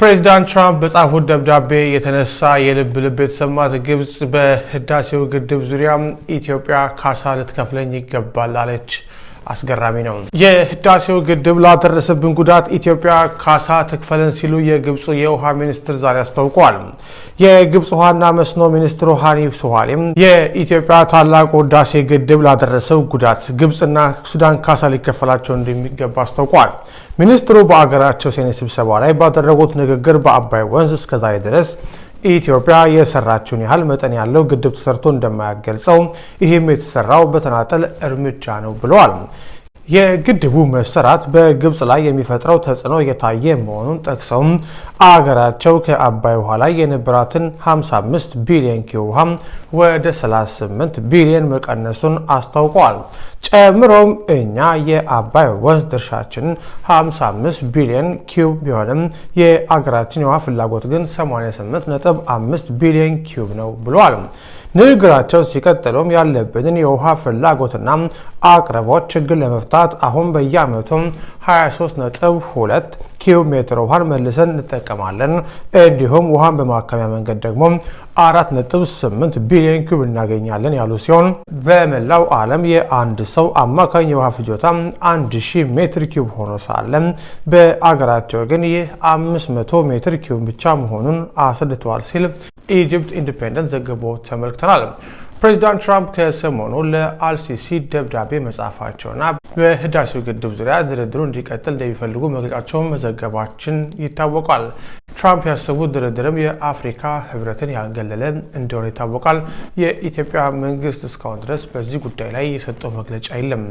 ፕሬዝዳንት ትራምፕ በጻፉት ደብዳቤ የተነሳ የልብ የተሰማት ግብጽ በህዳሴው ግድብ ዙሪያ ኢትዮጵያ ካሳ ልትከፍለኝ ይገባል አለች። አስገራሚ ነው። የህዳሴው ግድብ ላደረሰብን ጉዳት ኢትዮጵያ ካሳ ትክፈለን ሲሉ የግብጽ የውሃ ሚኒስትር ዛሬ አስታውቀዋል። የግብጽ ውሃና መስኖ ሚኒስትሩ ሃኒ ሱሃሌም የኢትዮጵያ ታላቁ ህዳሴ ግድብ ላደረሰው ጉዳት ግብጽና ሱዳን ካሳ ሊከፈላቸው እንደሚገባ አስታውቀዋል። ሚኒስትሩ በአገራቸው ሴኔት ስብሰባ ላይ ባደረጉት ንግግር በአባይ ወንዝ እስከዛሬ ድረስ ኢትዮጵያ የሰራችውን ያህል መጠን ያለው ግድብ ተሰርቶ እንደማያገልጸው ይህም የተሰራው በተናጠል እርምጃ ነው ብለዋል። የግድቡ መሰራት በግብጽ ላይ የሚፈጥረው ተጽዕኖ እየታየ መሆኑን ጠቅሰው አገራቸው ከአባይ ውሃ ላይ የነበራትን 55 ቢሊዮን ኪዩብ ውሃ ወደ 38 ቢሊዮን መቀነሱን አስታውቀዋል። ጨምሮም እኛ የአባይ ወንዝ ድርሻችን 55 ቢሊዮን ኪዩብ ቢሆንም የአገራችን የውሃ ፍላጎት ግን 88.5 ቢሊዮን ኪዩብ ነው ብለዋል። ንግግራቸው ሲቀጥሉም ያለብንን የውሃ ፍላጎትና አቅርቦት ችግር ለመፍታት አሁን በየዓመቱ 23.2 ኪዩብ ሜትር ውሃን መልሰን እንጠቀማለን። እንዲሁም ውሃን በማከሚያ መንገድ ደግሞ 4.8 ቢሊዮን ኪዩብ እናገኛለን ያሉ ሲሆን በመላው ዓለም የአንድ ሰው አማካኝ የውሃ ፍጆታ 1000 ሜትር ኪዩብ ሆኖ ሳለ በአገራቸው ግን ይህ 500 ሜትር ኪዩብ ብቻ መሆኑን አስረድተዋል ሲል ኢጂፕት ኢንዲፔንደንት ዘግቦ ተመልክተናል። ፕሬዝዳንት ትራምፕ ከሰሞኑ ለአልሲሲ ደብዳቤ መጻፋቸውና በህዳሴው ግድብ ዙሪያ ድርድሩ እንዲቀጥል እንደሚፈልጉ መግለጫቸውን መዘገባችን ይታወቃል። ትራምፕ ያሰቡት ድርድርም የአፍሪካ ህብረትን ያገለለ እንደሆነ ይታወቃል። የኢትዮጵያ መንግስት እስካሁን ድረስ በዚህ ጉዳይ ላይ የሰጠው መግለጫ የለም።